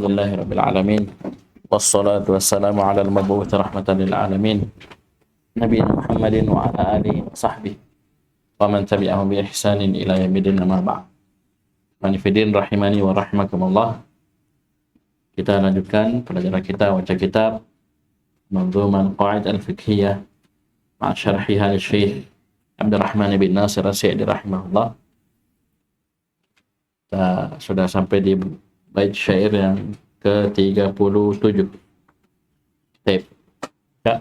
Alhamdulillahirabbil alamin. Wassalatu wassalamu ala al-mab'uts rahmatan lil alamin. Nabiyina Muhammadin wa ala alihi wa sahbihi wa man tabi'ahum bi ihsanin ila yaumil amma ba'd. Manifidin rahimani wa rahimakumullah. Kita lanjutkan pelajaran kita baca kitab Manzuman Qawaid al-Fiqhiyah ma'a syarhiha Syekh Abdurrahman bin Nasir As-Sa'di rahimahullah. Kita sudah sampai di bait syair yang ke-37. Tape. Ya.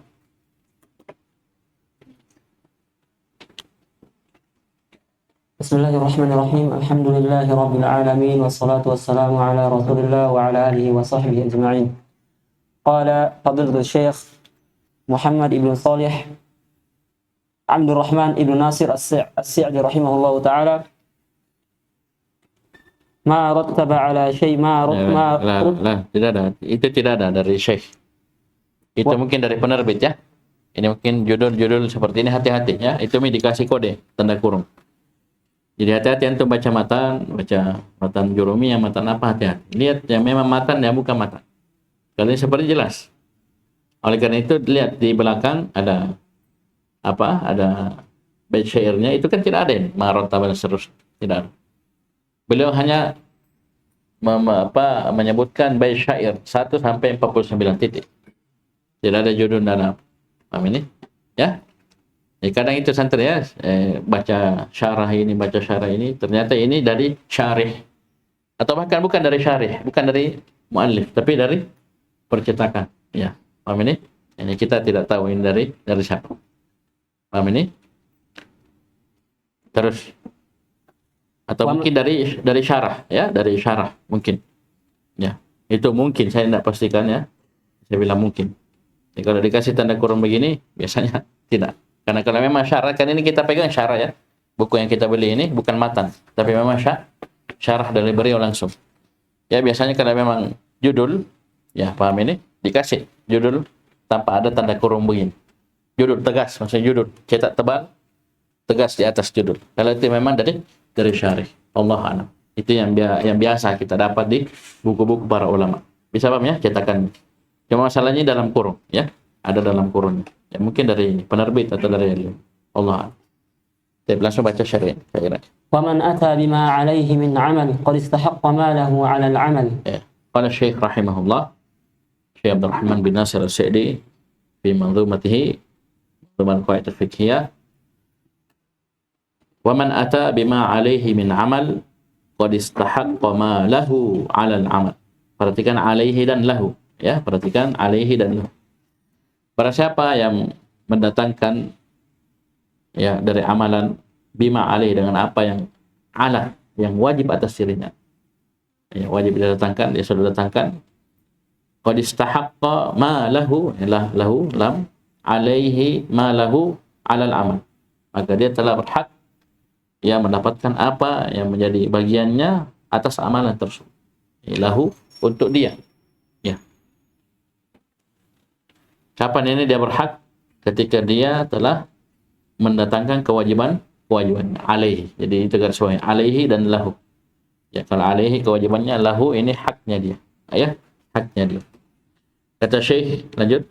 Bismillahirrahmanirrahim. Alhamdulillahirabbil alamin wassalatu wassalamu ala Rasulillah wa ala alihi wa sahbihi ajma'in. Qala fadilatul Syekh Muhammad ibn Shalih Abdurrahman ibn Nasir As-Sa'di rahimahullahu taala, ma rattaba ala syai' tidak ada. Itu tidak ada dari Syekh. Itu mungkin dari penerbit ya. Ini mungkin judul-judul seperti ini, hati-hati ya. Itu dikasih kode tanda kurung. Jadi hati-hati untuk baca matan jurumi yang matan apa, hati-hati. Lihat yang memang matan yang bukan matan. Kali ini seperti jelas. Oleh karena itu lihat di belakang ada apa? Ada bait syairnya, itu kan tidak ada ini. Ma rattaba serus tidak ada. Beliau hanya menyebutkan bait syair 1 sampai 49 titik. Tidak ada judul dalam. Paham ini? Ya. Kadang itu santri ya, baca syarah ini, ternyata ini dari syarih. Atau bahkan bukan dari syarih, bukan dari muallif, tapi dari percetakan. Ya. Paham ini? Ini kita tidak tahu ini dari siapa. Paham ini? Terus atau mungkin dari syarah ya, dari syarah mungkin ya, itu mungkin, saya tidak pastikan ya, saya bilang mungkin ya. Kalau dikasih tanda kurung begini biasanya tidak, karena kalau memang syarah, kan ini kita pegang syarah ya, buku yang kita beli ini bukan matan tapi memang syarah dari beliau langsung ya. Biasanya kalau memang judul ya, paham ini, dikasih judul tanpa ada tanda kurung begini, judul tegas, maksudnya judul cetak tebal tegas di atas judul. Kalau itu memang dari syarih. Allah a'lam. Itu yang biasa kita dapat di buku-buku para ulama. Bisa paham ya cetakan. Cuma masalahnya dalam kurung ya. Ada dalam kurung. Ya mungkin dari penerbit atau dari Allah a'lam. Kita langsung baca syarih. Wa man ata bima 'alaihi min 'amal qad istahaqqa ma lahu 'ala al-'amal. Ya. Qala Syekh rahimahullah, Syekh Abdurrahman bin Nasir As-Sa'di fi manzumatihi Manzuman Qawaid al-Fiqhiyah, wa man ata bima alaihi min amal qad istahaqqa ma lahu 'ala al-amal. Perhatikan alaihi dan lahu ya, perhatikan alaihi dan lahu. Para siapa yang mendatangkan ya dari amalan bima alaihi, dengan apa yang ala, yang wajib atas dirinya. Ya, wajib didatangkan, dia sudah datangkan. Qad istahaqqa ma lahu, lahu lam alaihi ma lahu 'ala al-amal. Maka dia telah berhak ya mendapatkan apa yang menjadi bagiannya atas amalan tersebut. Lahu, untuk dia. Ya. Kapan ini dia berhak? Ketika dia telah mendatangkan kewajiban alaihi. Jadi itu garis bawahnya, alaihi dan lahu. Ya, kalau alaihi kewajibannya, lahu ini haknya dia. Ya, haknya dia. Kata Syekh, lanjut.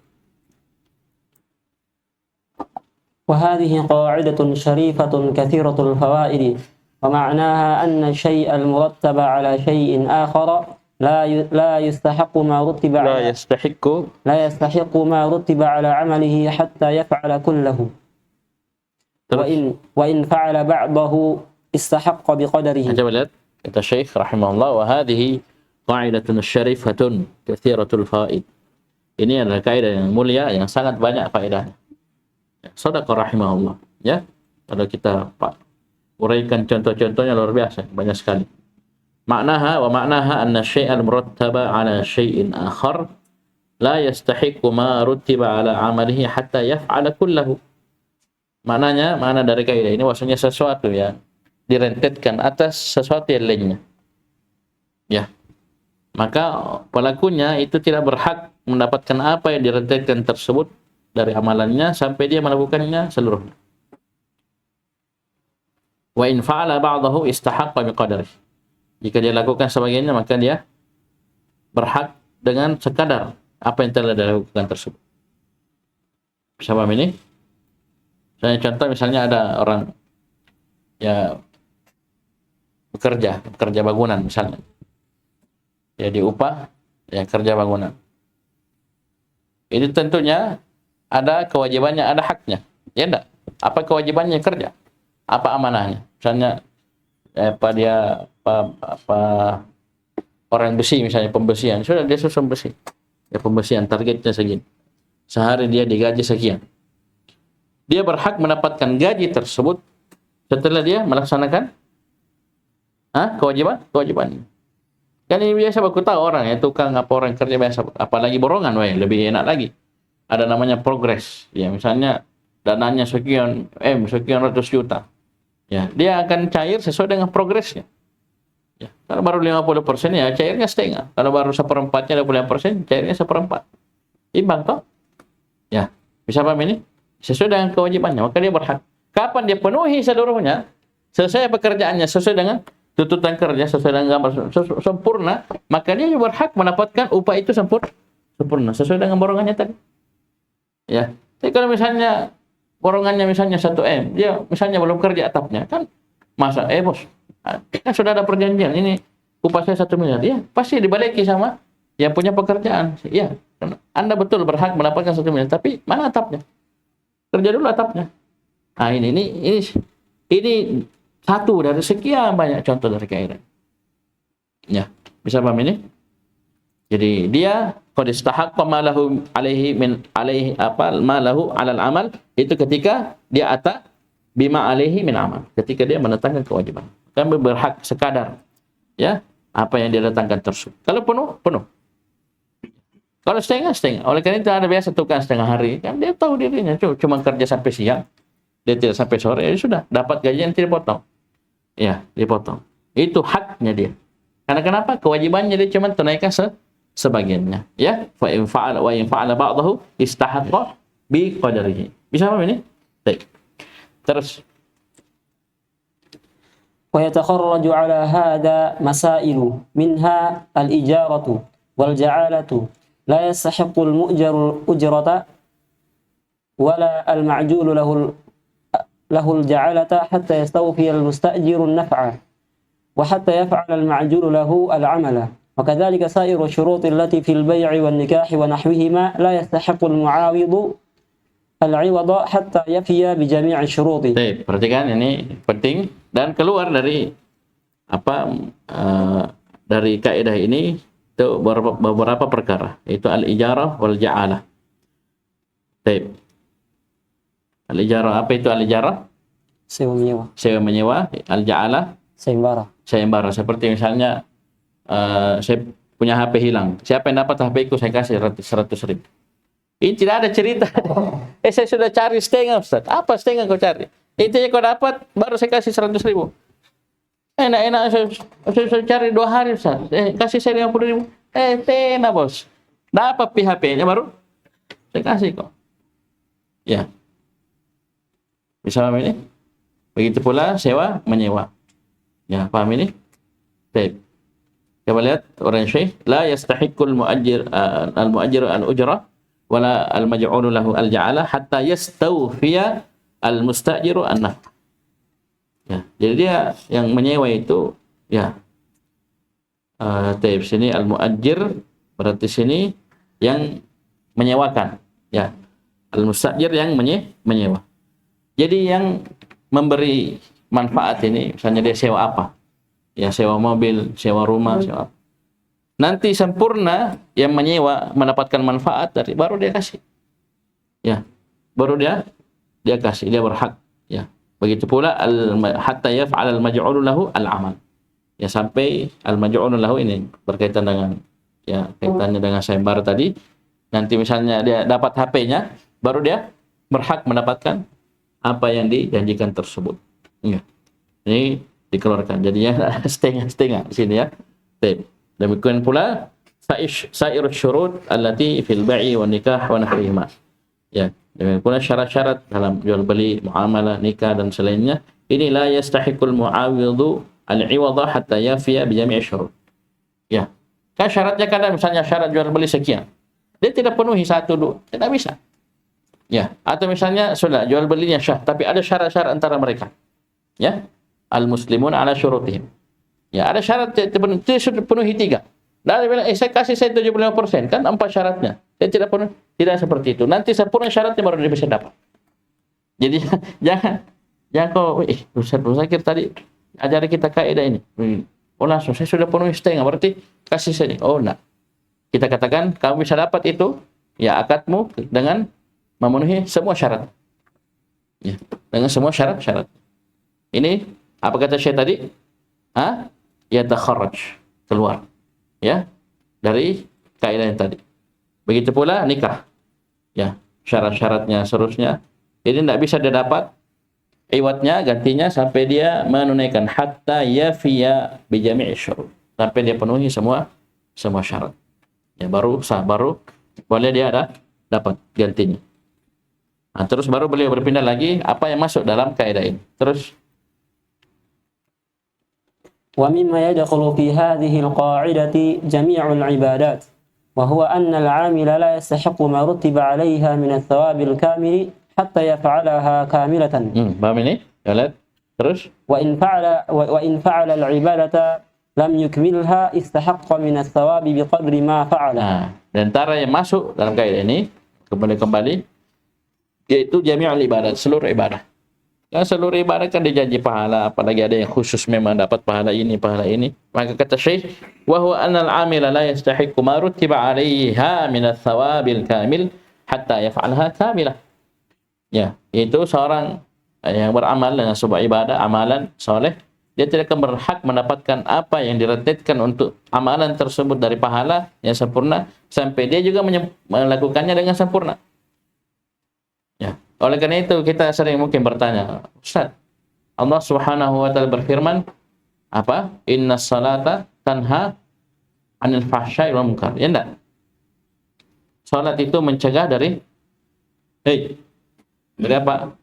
وهذه قاعدة شريفة كثيرة الفوائد، ومعناها أن الشيء المرتب على شيء آخر لا يستحق ما رتب على عمله حتى يفعل كله، وإن فعل بعضه استحق بقدره. Coba lihat kata Syekh rahimahullah, وهذه قاعدة شريفة كثيرة الفوائد. Ini adalah kaidah yang mulia yang sangat banyak faedahnya. Shadaqa rahimahullah ya. Kalau kita uraikan contoh-contohnya luar biasa, banyak sekali. Maknaha anna syai'al murattaba ala syai'in akhar la yastahiqqu ma rutiba ala amalihi hatta yaf'ala kullahu. Makna dari kaidah ini maksudnya sesuatu yang direntetkan atas sesuatu yang lainnya. Ya. Maka pelakunya itu tidak berhak mendapatkan apa yang direntetkan tersebut dari amalannya sampai dia melakukannya seluruhnya. Wa in fa'ala ba'dahu istahaqqa biqadarihi. Jika dia lakukan sebagiannya maka dia berhak dengan sekadar apa yang telah dilakukan tersebut. Bisa paham ini? Misalnya ada orang ya bekerja bangunan misalnya. Ya diupah ya kerja bangunan. Ini tentunya ada kewajibannya, ada haknya. Ya enggak? Apa kewajibannya kerja? Apa amanahnya? Misalnya apa orang besi misalnya pembesian, sudah dia susun besi. Ya pembesian targetnya segini. Sehari dia digaji sekian. Dia berhak mendapatkan gaji tersebut setelah dia melaksanakan kewajibannya. Kan ini biasa aku tahu orang ya, tukang apa orang kerja biasa, apalagi borongan, lebih enak lagi. Ada namanya progres. Ya, misalnya dananya sekian ratus juta. Ya, dia akan cair sesuai dengan progresnya. Ya, kalau baru 50% ya cairnya setengah. Kalau baru 1/4-nya 25%, cairnya 1/4. Imbang toh? Ya, bisa paham ini? Sesuai dengan kewajibannya, maka dia berhak. Kapan dia penuhi seluruhnya, selesai pekerjaannya sesuai dengan tuntutan kerja, sesuai dengan gambar sempurna, maka dia juga berhak mendapatkan upah itu sempurna sesuai dengan borongannya tadi. Ya, tapi kalau misalnya borongannya misalnya 1 M, dia misalnya belum kerja atapnya, kan masa bos, kan sudah ada perjanjian ini upah saya 1 miliar, ya pasti dibaliki sama yang punya pekerjaan. Ya, Anda betul berhak mendapatkan 1 miliar, tapi mana atapnya? Kerja dulu atapnya. Nah ini satu dari sekian banyak contoh dari KRN. Ya, bisa paham ini? Jadi dia qad istahaqqa ma lahu alaihi ma lahu 'alal amal, itu ketika dia bima alaihi min amal, ketika dia mendatangkan kewajiban. Kan berhak sekadar ya apa yang dia datangkan tersebut. Kalau penuh. Kalau setengah. Oleh karena itu ada biasa tukang setengah hari, kan dia tahu dirinya cuma kerja sampai siang, dia tidak sampai sore, ya sudah dapat gajian tidak dipotong. Ya, dipotong. Itu haknya dia. Karena kenapa? Kewajibannya dia cuma tunaikan sebagiannya. Ya, fa in fa'ala ba'dahu istahaqqa bi qadarihi. Bisa paham ini? Baik. Terus ويتخرج على هذا مسائل منها الإجارة والجعالة لا يستحق المؤجر الأجرة ولا المعجول له الجعالة حتى يستوفي المستأجر النفع وحتى يفعل المعجول له العمل وكذلك سائر الشروط التي في البيع والنكاح ونحوهما لا يستحق المعاوض العوض حتى يفي بجميع الشروط. Baik, perhatikan ini penting dan keluar dari dari kaidah ini itu beberapa perkara, yaitu al-ijarah wal ja'alah. Baik. Al-ijarah, apa itu al-ijarah? Sewa menyewa. Al-ja'alah? Sayembara. Seperti misalnya saya punya HP hilang. Siapa yang dapat HP ku saya kasih 100 ribu. Ini tidak ada cerita. Saya sudah cari setengah, Ustaz. Apa setengah kau cari? Intinya kau dapat, baru saya kasih 100 ribu. Enak-enak saya cari 2 hari, Ustaz. Kasih saya 50 ribu. Tena bos. Dapat PHP-nya baru saya kasih kok. Ya. Bisa paham ini? Begitu pula sewa menyewa. Ya, paham ini? Baik. Coba lihat orang Syekh, la yastahiqqul mu'ajjir al-mu'ajjir al-ujrah wala al-maj'ul lahu al-ja'ala hatta yastawfiya al-mustajiru an-naf'. Ya, jadi dia yang menyewa itu ya sini al-mu'ajjir berarti sini yang menyewakan, ya. Al-mustajir yang menyewa. Jadi yang memberi manfaat ini, misalnya dia sewa apa? Ya, sewa mobil, sewa rumah, sewa apa. Nanti sempurna yang menyewa mendapatkan manfaat dari baru dia kasih. Ya. Baru dia kasih, dia berhak, ya. Begitu pula hatta yaf'al al-maj'ul lahu al-amal. Ya, sampai al-maj'ul lahu ini berkaitan dengan kaitannya dengan sayembara tadi. Nanti misalnya dia dapat HP-nya, baru dia berhak mendapatkan apa yang dijanjikan tersebut. Ya. Ini dikeluarkan. Jadinya setengah-setengah di sini ya. Baik. Demikian pula sair syurut allati fil bai'i wan nikah wa nahwihima. Ya, demikian pula syarat-syarat dalam jual beli, muamalah, nikah dan selainnya. Ini la yastahiqul mu'awidhu al-'iwadha hatta yafiya bi jami' syurut. Ya. Kan syaratnya kadang misalnya syarat jual beli sekian. Dia tidak penuhi 1, 2, tidak bisa. Ya, atau misalnya sudah jual belinya syah, tapi ada syarat-syarat antara mereka. Ya, al-muslimun ala syurutihim. Ya, ada syarat terpenuhi, dia sudah penuhi 3. Dan dia bilang, saya kasih saya 75%, kan 4 syaratnya. Dia tidak penuhi, tidak seperti itu. Nanti sempurna syaratnya baru dia bisa dapat. Jadi jangan kau, Ustaz Zakir tadi ajari kita kaidah ini. Oh langsung, saya sudah penuhi setengah, berarti kasih saya. Oh enggak. Kita katakan, kamu bisa dapat itu, ya akadmu dengan memenuhi semua syarat. Ya, dengan semua syarat-syarat. Ini, apa kata Syekh tadi? Yatakharraj, keluar. Ya, dari kaidah yang tadi. Begitu pula nikah. Ya, syarat-syaratnya seterusnya. Jadi tidak bisa dia dapat iwatnya, gantinya sampai dia menunaikan hatta yafiya bi jami'i syurut. Sampai dia penuhi semua syarat. Ya, baru sah, baru boleh dia dapat gantinya. Nah, terus baru beliau berpindah lagi apa yang masuk dalam kaidah ini. Terus ومما يدخل في هذه القاعدة جميع العبادات وهو أن العامل لا يستحق ما رتب عليها من الثواب الكامل حتى يفعلها كاملة. Paham ini? Ya, lihat. Terus وإن فعل العبادة لم يكملها استحق من الثواب بقدر ما فعل. Nah, dan antara yang masuk dalam kaidah ini kembali yaitu jami'ul ibadat, seluruh ibadah. Kan seluruh ibadah kan dijanji pahala, apalagi ada yang khusus memang dapat pahala ini. Maka kata Syekh, wa huwa anna al-'amila la yastahiqqu ma rutiba 'alaiha min ats-tsawabil kamil hatta yaf'alha kamilah. Ya, itu seorang yang beramal dengan sebuah ibadah, amalan soleh, dia tidak akan berhak mendapatkan apa yang direntetkan untuk amalan tersebut dari pahala yang sempurna sampai dia juga melakukannya dengan sempurna. Ya. Oleh karena itu kita sering mungkin bertanya, Ustaz, Allah Subhanahu wa taala berfirman apa? Innas salata tanha 'anil fahsya'i wal munkar. Ya enggak? Salat itu mencegah dari apa?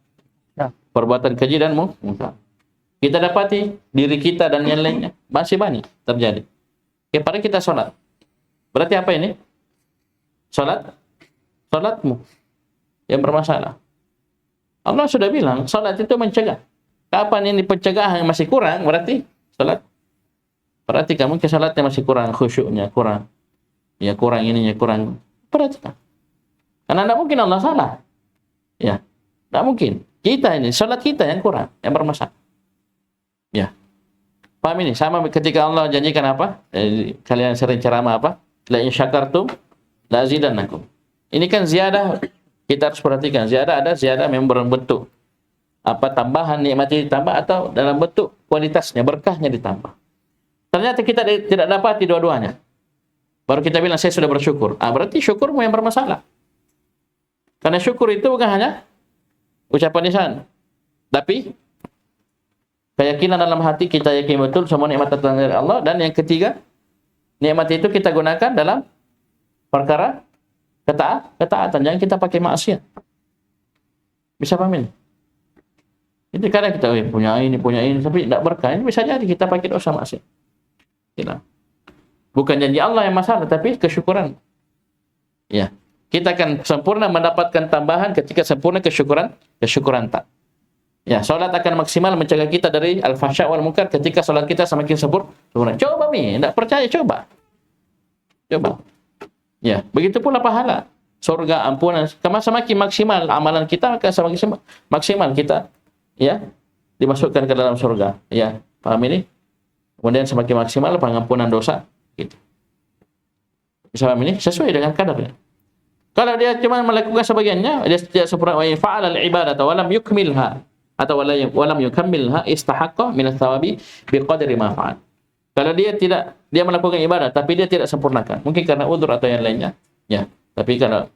Ya. Perbuatan keji dan munkar. Kita dapati diri kita dan yang lainnya masih banyak terjadi. Pada kita salat. Berarti apa ini? Salatmu yang bermasalah. Allah sudah bilang, salat itu mencegah. Kapan ini pencegahan masih kurang, berarti salat. Perhatikan, mungkin salatnya masih kurang, khusyuknya kurang. Ya, kurang ininya, kurang. Perhatikan. Karena tidak mungkin Allah salah. Ya, tidak mungkin. Kita ini, salat kita yang kurang, yang bermasalah. Ya. Paham ini? Sama ketika Allah janjikan apa? Kalian sering ceramah apa? La in syakartum, la azidannakum. Ini kan ziyadah. Kita harus perhatikan, ada ziyadah memang berbentuk apa tambahan nikmatnya ditambah atau dalam bentuk kualitasnya, berkahnya ditambah. Ternyata kita tidak dapati dua-duanya. Baru kita bilang saya sudah bersyukur. Berarti syukurmu yang bermasalah. Karena syukur itu bukan hanya ucapan lisan, tapi keyakinan dalam hati, kita yakin betul semua nikmat datang dari Allah. Dan yang ketiga, nikmat itu kita gunakan dalam perkara ketaatan, jangan kita pakai maksiat. Bisa paham ini? Itu kadang kita punya ini, tapi tidak berkah. Ini bisa jadi kita pakai dosa maksiat. Tidak. Bukan janji Allah yang masalah, tapi kesyukuran. Ya, kita akan sempurna mendapatkan tambahan ketika sempurna kesyukuran tak. Ya, salat akan maksimal mencegah kita dari al-fahsya' wal munkar ketika salat kita semakin sempurna. Coba tidak percaya, coba. Ya, begitu pula pahala, surga, ampunan. Semakin maksimal amalan kita, maka semakin maksimal kita ya dimasukkan ke dalam surga. Ya, paham ini? Kemudian semakin maksimal pengampunan dosa gitu. Bisa paham ini? Sesuai dengan kadarnya. Kalau dia cuma melakukan sebagiannya, dia tidak sempurna. Wa fa'ala al-ibadata wa lam yukmilha atau wa lam yukammilha istahaqqa min ats-tsawabi biqadri ma fa'al. Kalau dia melakukan ibadah tapi dia tidak sempurnakan, mungkin karena udzur atau yang lainnya, ya. Tapi kalau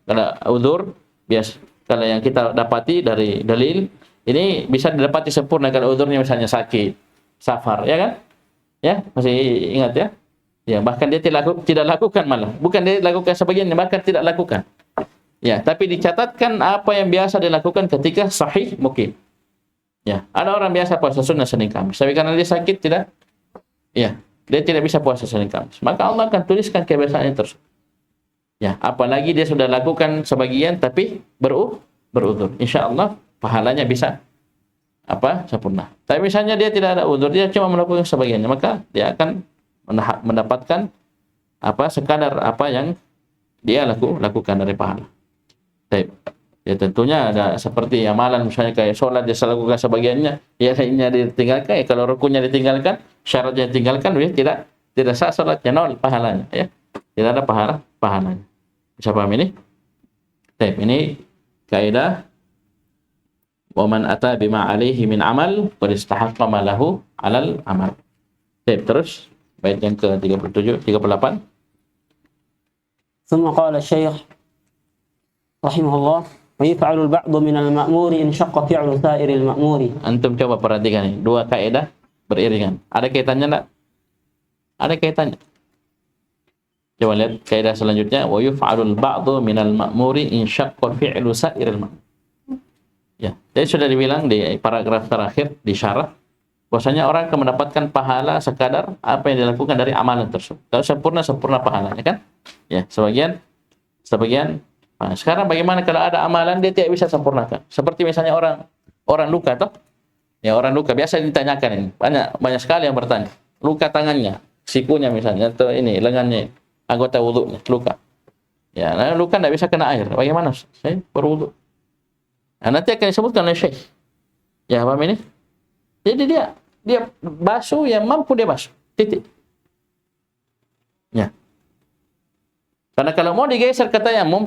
udzur biasa, kalau yang kita dapati dari dalil ini bisa didapati sempurna kalau udzurnya misalnya sakit, safar, ya kan? Ya, masih ingat ya? Ya, bahkan dia tidak lakukan malah. Bukan dia lakukan sebagiannya, bahkan tidak lakukan. Ya, tapi dicatatkan apa yang biasa dilakukan ketika sahih mukim. Ya, ada orang biasa puasa sunnah Senin Kamis, tapi karena dia sakit tidak. Ya, dia tidak bisa puasa Senin Kamis, maka Allah akan tuliskan kebiasaannya tersebut. Ya, apalagi dia sudah lakukan sebagian tapi beruzur. Insya Allah pahalanya bisa sempurna. Tapi misalnya dia tidak ada uzur, dia cuma melakukan sebagiannya, maka dia akan mendapatkan sekadar apa yang dia lakukan dari pahala. Baik. Ya tentunya ada seperti amalan misalnya kayak sholat dia lakukan sebagiannya, ya lainnya ditinggalkan. Ya, kalau rukunnya ditinggalkan, syaratnya ditinggalkan, ya tidak sah sholatnya, nol pahalanya. Ya, tidak ada pahalanya. Bisa paham ini? Baik, ini kaidah wa man ata bima alaihi min amal qad istahaqqa ma lahu 'alal amal. Baik, terus bait yang ke-37 38. ثم قال الشيخ رحمه الله ويفعل البعض من المأمور إن شق فعل سائر المأمور. Antum coba perhatikan ini, dua kaidah beriringan. Ada kaitannya enggak? Ada kaitannya. Coba lihat kaidah selanjutnya, wa yuf'alul ba'du minal ma'muri in syaqqa fi'lu sa'iril ma'mur. Ya, jadi sudah dibilang di paragraf terakhir di syarah bahwasanya orang akan mendapatkan pahala sekadar apa yang dilakukan dari amalan tersebut. Kalau sempurna pahalanya kan? Ya, sebagian. Nah, sekarang bagaimana kalau ada amalan dia tidak bisa sempurnakan? Seperti misalnya orang luka toh? Ya, orang luka biasa ditanyakan ini. Banyak sekali yang bertanya. Luka tangannya, sikunya misalnya atau ini lengannya, anggota wudunya luka. Ya, nah, luka tidak bisa kena air. Bagaimana? Saya berwudu. Nah, nanti akan disebutkan oleh Syekh. Ya, paham ini? Jadi dia basuh yang mampu dia basuh. Titik. Ya. Karena kalau mau digeser ke tayamum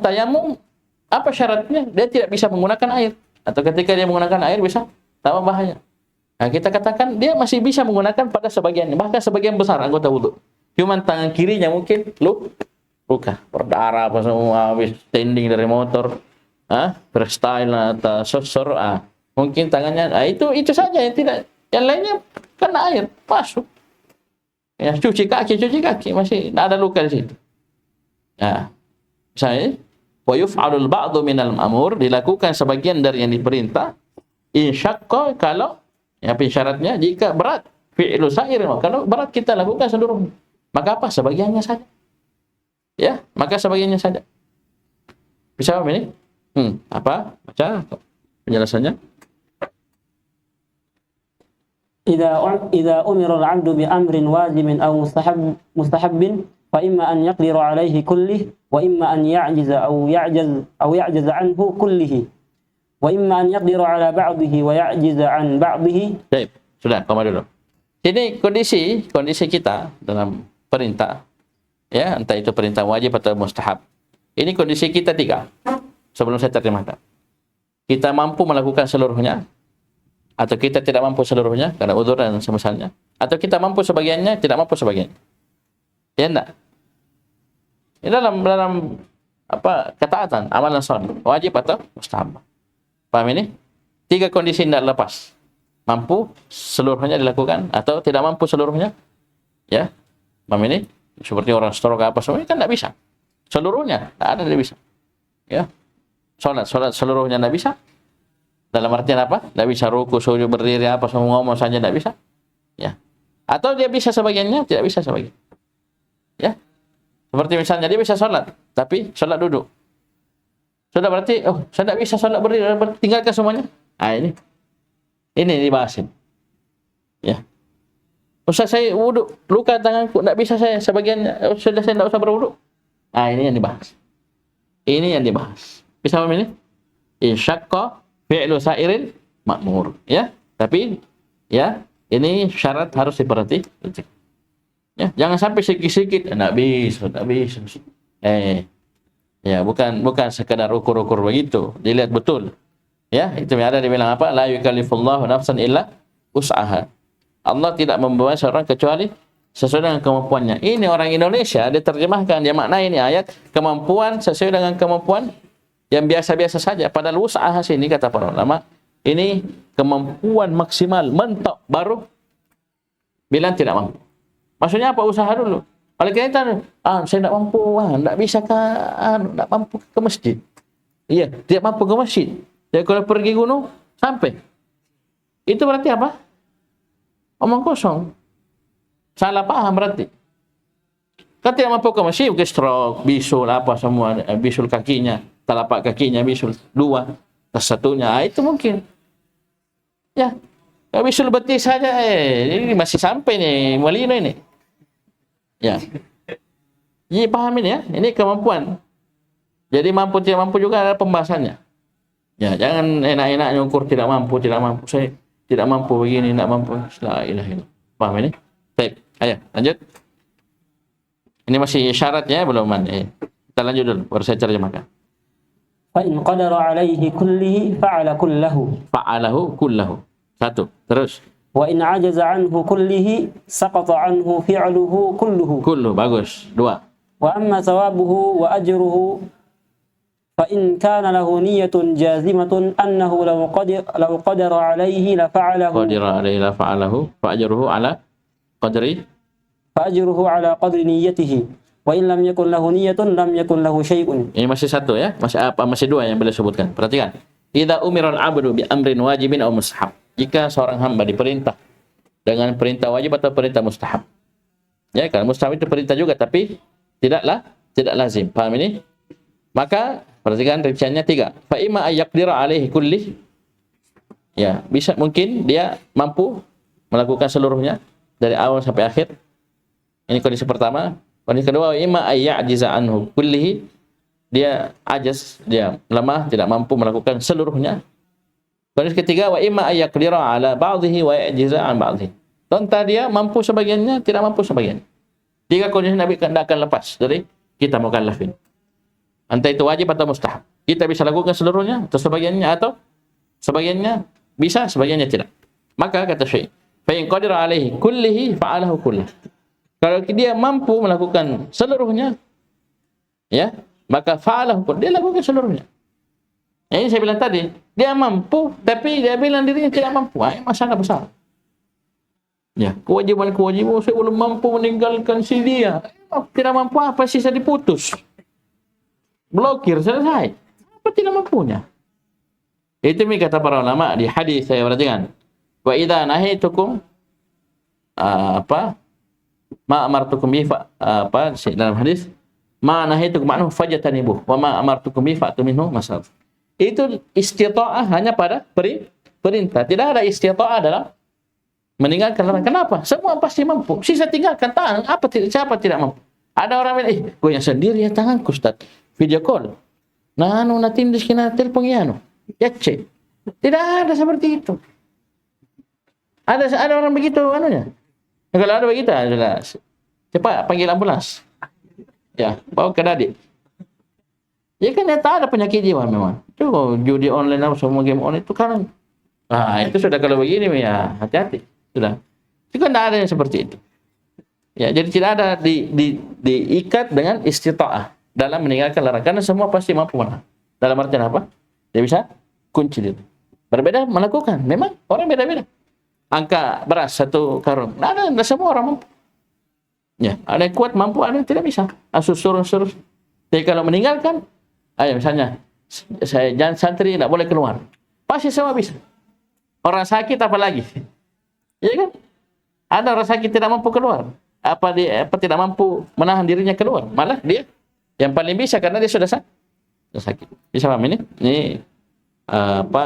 apa syaratnya? Dia tidak bisa menggunakan air. Atau ketika dia menggunakan air bisa tambah bahaya. Nah, kita katakan dia masih bisa menggunakan pada sebagiannya, bahkan sebagian besar anggota wudu. Cuman tangan kirinya mungkin luka, berdarah apa semua, habis standing dari motor, freestyle atau sosor, mungkin tangannya, itu saja yang tidak, yang lainnya kena air, masuk. Ya, cuci kaki masih ada luka di situ. Nah, misalnya wa yuf'alul ba'du minal ma'mur, dilakukan sebagian dari yang diperintah, insyaqqa, kalau syaratnya jika berat, fi'lu sa'ir, kalau berat kita lakukan seluruhnya, maka sebagiannya saja. Ya, maka sebagiannya saja. Bisa paham ini? Baca penjelasannya. إذا أمر العبد بأمر واجب أو مستحب فإما أن يقدر عليه كله وإما أن يعجز عنه كله وإما أن يقدر على بعضه ويعجز عن بعضه. Baik, sudah, koma dulu. Ini kondisi kita dalam perintah, ya, entah itu perintah wajib atau mustahab. Ini kondisi kita 3. Sebelum saya terjemahkan. Kita mampu melakukan seluruhnya, atau kita tidak mampu seluruhnya karena udzur dan semisalnya, atau kita mampu sebagiannya, tidak mampu sebagiannya. Ya enggak? Ini dalam ketaatan, amalan saleh, wajib atau mustahab. Paham ini? 3 kondisi tidak lepas. Mampu seluruhnya dilakukan atau tidak mampu seluruhnya. Ya. Paham ini? Seperti orang stroke apa semua kan tidak bisa. Seluruhnya tidak ada, tidak bisa. Ya. Salat seluruhnya tidak bisa. Dalam artian apa? Tidak bisa ruku, sujud, berdiri, apa semua ngomong saja tidak bisa. Ya. Atau dia bisa sebagiannya, tidak bisa sebagian. Ya. Seperti misalnya dia bisa sholat, tapi sholat duduk. Sudah berarti, saya tidak bisa sholat berdiri, tinggalkan semuanya. Ini dibahasin. Ya. Ustaz, saya wudhu, luka tanganku, tidak bisa saya sebagiannya, sudah saya tidak usah berwudhu. Ini yang dibahas. Ini yang dibahas. Bisa paham ini? Insyaqqa fi'lu sa'iril ma'mur. Ya, tapi ya, ini syarat harus diperhatikan. Ya, jangan sampai sikit-sikit enggak bisa. Ya, bukan sekedar ukur-ukur begitu. Dilihat betul. Ya, itu yang ada dibilang apa? La yukallifullahu nafsan illa wus'aha. Allah tidak membebani seorang kecuali sesuai dengan kemampuannya. Ini orang Indonesia diterjemahkan, dia makna ini ayat kemampuan sesuai dengan kemampuan yang biasa-biasa saja. Padahal wus'aha sini kata para ulama, ini kemampuan maksimal, mentok, baru bilang tidak mampu. Maksudnya apa? Usaha dulu. Kalau kita, saya tidak mampu, tidak bisa tidak mampu ke masjid. Iya, tidak mampu ke masjid. Jadi kalau pergi gunung, sampai. Itu berarti apa? Omong kosong. Salah paham berarti. Kan tidak mampu ke mesin, ke stroke, bisul apa semua, bisul kakinya, telapak kakinya bisul dua, satunya, itu mungkin. Ya, kalau bisul betis saja, ini masih sampai nih, Molino ini. Ya, ini paham ini ya, ini kemampuan. Jadi mampu tidak mampu juga ada pembahasannya. Ya, jangan enak-enak nyukur tidak mampu. Saya tidak mampu begini, tidak mampu. La ilaha illallah. Paham ini? Baik, ayo lanjut. Ini masih syaratnya belum man. Kita lanjut dulu, baru saya terjemahkan. فإن قدر عليه كله فعل كله. Fa'alahu kullahu. Satu. Terus. وإن عجز عنه كله سقط عنه فعله كله. Kullu, bagus. Dua. وأما ثوابه وأجره فإن كان له نية جازمة أنه لو قدر عليه لفعله. Qadira alaihi la fa'alahu. Fa'ajruhu ala qadri. فأجره على قدر نيته وإن لم يكن له نية لم يكن له شيء. Ini masih satu ya. Masih dua yang boleh sebutkan. Perhatikan. Idza umira al-'abdu bi amrin wajibin aw mustahab. Jika seorang hamba diperintah dengan perintah wajib atau perintah mustahab. Ya, kalau mustahab itu perintah juga tapi tidak lazim. Paham ini? Maka perhatikan rinciannya 3. Fa imma ayyaqdira alaihi kulli. Ya, bisa mungkin dia mampu melakukan seluruhnya dari awal sampai akhir. Ini kondisi pertama. Kondisi kedua, imma ayya'jiza anhu kullihi. Dia ajaz, dia lemah, tidak mampu melakukan seluruhnya. Kondisi ketiga, wa imma ayyaqdira ala ba'dhihi wa ya'jiza an ba'dhihi. Entah dia mampu sebagiannya, tidak mampu sebagiannya. 3 kondisi Nabi tidak akan lepas dari kita mukallafin. Entah itu wajib atau mustahab. Kita bisa lakukan seluruhnya atau sebagiannya, atau sebagiannya bisa, sebagiannya tidak. Maka kata Syekh, fa in qadira alaihi kullihi fa'alahu kullah. Kalau dia mampu melakukan seluruhnya, ya, maka fa'alahu kullah, dia lakukan seluruhnya. Ini saya bilang tadi, dia mampu tapi dia bilang dirinya tidak mampu. Masalah besar. Ya, kewajiban saya belum mampu meninggalkan si dia. Tidak mampu apa, sisa diputus. Blokir, selesai. Apa tidak mampunya? Itu kata para ulama di hadis, saya perhatikan. Wa idza nahitukum ma amartukum bi dalam hadis, ma nahitukum anhu fajtanibuh wa ma amartukum bi fa'tu minhu masal. Itu istita'ah hanya pada perintah. Tidak ada istita'ah dalam meninggalkan larangan. Kenapa? Semua pasti mampu. Sisa tinggalkan tangan. Siapa tidak mampu? Ada orang bilang, gue yang sendiri ya tanganku, Ustaz. Video call. Nah, natin kina telepon yano. Ya cek. Tidak ada seperti itu. Ada orang begitu anunya. Kalau ada begitu, jelas. Cepat panggil ambulans. Ya, bawa ke Dadik. Ya kan dia tak ada penyakit jiwa memang. Itu judi online atau semua game online itu kan. Itu sudah kalau begini ya hati-hati. Sudah. Itu kan tidak ada yang seperti itu. Ya, jadi tidak ada diikat dengan istita'ah dalam meninggalkan larangan. Karena semua pasti mampu menahan. Dalam artian apa? Dia bisa kunci diri. Berbeda melakukan. Memang orang beda-beda. Angka beras 1 karung. Tidak semua orang mampu. Ya, ada yang kuat mampu, ada yang tidak bisa. Suruh. Jadi kalau meninggalkan, misalnya saya jangan santri tidak boleh keluar. Pasti semua bisa. Orang sakit apalagi. Ya kan? Ada orang sakit tidak mampu keluar. Apa tidak mampu menahan dirinya keluar. Malah dia yang paling bisa karena dia sudah sakit. Bisa paham ini? Ini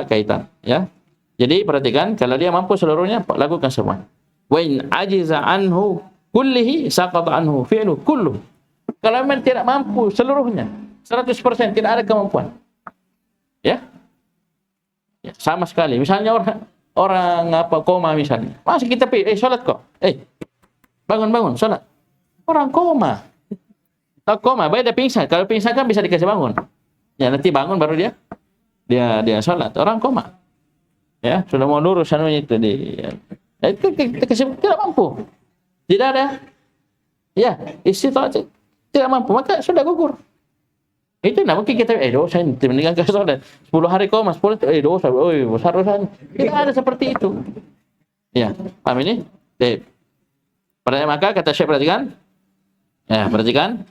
kaitan, ya. Jadi perhatikan, kalau dia mampu seluruhnya, lakukan semua. Wa in ajiza anhu kullihi saqata anhu fi'lu kullu. Kalau memang tidak mampu seluruhnya, 100% tidak ada kemampuan. Ya? Sama sekali. Misalnya orang koma misalnya. Masa kita salat kok. Bangun salat. Orang koma. Tak koma, baik dia pingsan. Kalau pingsan kan bisa dikasih bangun. Ya, nanti bangun baru dia salat. Orang koma. Ya, sudah mau lurus itu itu kita kasih tidak mampu. Tidak ada. Ya, istita'ah tidak mampu, maka sudah gugur. Itu tidak mungkin kita dosa meninggalkan sholat 10 hari koma 10 dosa, besar dosanya. Tidak ada seperti itu. Ya, paham ini? Maka kata Syekh perhatikan. Ya, perhatikan.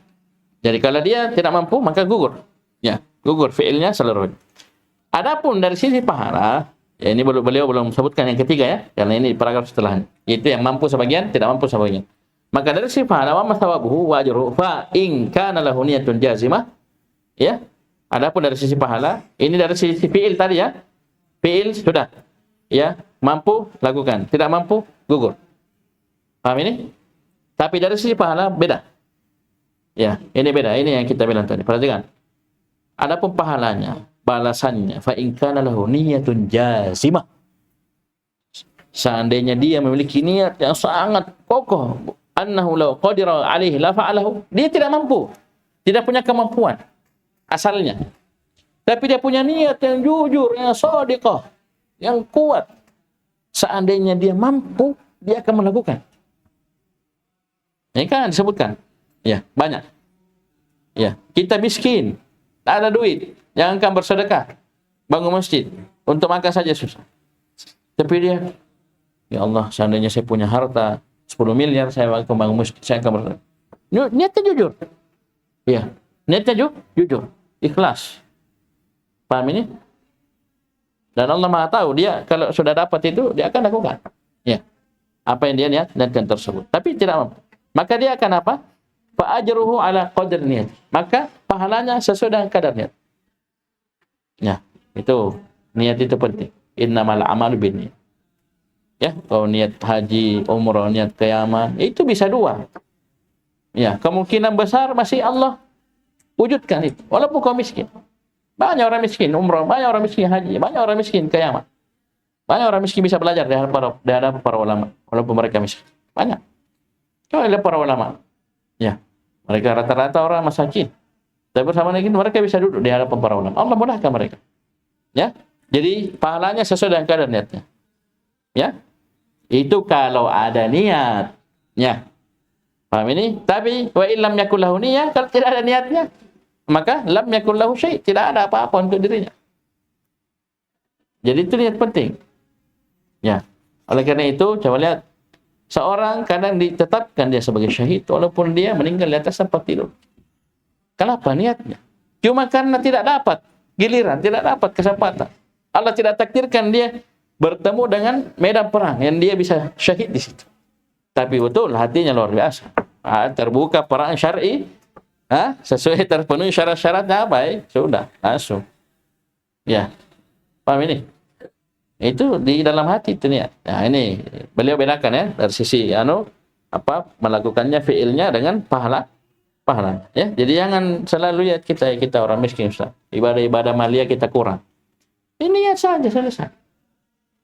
Jadi kalau dia tidak mampu maka gugur. Ya, gugur fi'ilnya seluruhnya. Adapun dari sisi pahala, ya ini beliau belum sebutkan yang ketiga ya, karena ini paragraf setelahnya. Itu yang mampu sebagian, tidak mampu sebagian. Maka dari sisi pahala wa mathawabuhu wa ajruhu fa in kana lahu niyatun jazimah, ya. Adapun dari sisi pahala, ini dari sisi fiil tadi ya. Fiil sudah, ya, mampu lakukan, tidak mampu gugur. Paham ini? Tapi dari sisi pahala beda. Ya, ini beda. Ini yang kita bilang tadi. Perhatikan. Adapun pahalanya, balasannya, fa in kana lahu niyatun jazimah. Seandainya dia memiliki niat yang sangat kokoh, annahu law qadira alaihi la fa'alahu. Dia tidak mampu, tidak punya kemampuan asalnya. Tapi dia punya niat yang jujur, yang shadiqah, yang kuat. Seandainya dia mampu, dia akan melakukan. Ini kan disebutkan. Ya, banyak. Ya, kita miskin, tak ada duit, yang akan bersedekah, bangun masjid, untuk makan saja susah. Tapi dia, ya Allah, seandainya saya punya harta 10 miliar, saya akan bangun masjid, saya akan bersedekah. Niatnya jujur. Ya, niatnya jujur, ikhlas. Paham ini? Dan Allah Maha tahu, dia kalau sudah dapat itu, dia akan lakukan. Ya. Apa yang dia niatkan tersebut. Tapi tidak mampu. Maka dia akan apa? Fa ajruhu ala qadri niyat. Maka pahalanya sesuai dengan kadar niat. Ya, itu niat itu penting. Innamal a'malu binniyat. Ya, kalau niat haji, umrah, niat qiyamah, itu bisa dua. Ya, kemungkinan besar masih Allah wujudkan itu, walaupun kau miskin. Banyak orang miskin umrah, banyak orang miskin haji, banyak orang miskin qiyamah. Banyak orang miskin bisa belajar di hadapan para ulama, walaupun mereka miskin. Banyak. Coba lihat para ulama. Ya, mereka rata-rata orang masakin. Tapi bersama dengan itu mereka bisa duduk di hadapan para ulama. Allah mudahkan mereka. Ya, jadi pahalanya sesuai dengan kadar niatnya. Ya, itu kalau ada niat. Ya, paham ini? Tapi wa illam yakul lahu niyah, kalau tidak ada niatnya, maka lam yakul lahu syai', tidak ada apa-apa untuk dirinya. Jadi itu niat penting. Ya, oleh karena itu coba lihat, seorang kadang ditetapkan dia sebagai syahid walaupun dia meninggal di atas tempat tidur. Kenapa? Niatnya. Cuma karena tidak dapat giliran, tidak dapat kesempatan. Allah tidak takdirkan dia bertemu dengan medan perang yang dia bisa syahid di situ. Tapi betul hatinya luar biasa. Terbuka perang syar'i, sesuai terpenuhi syarat-syaratnya, baik, sudah langsung. Ya, paham ini? Itu di dalam hati itu niat. Nah, ini beliau bedakan ya dari sisi melakukannya fiilnya dengan pahala. Ya. Jadi jangan selalu lihat kita orang miskin, Ustaz. Ibadah-ibadah malia kita kurang. Ini niat saja selesai.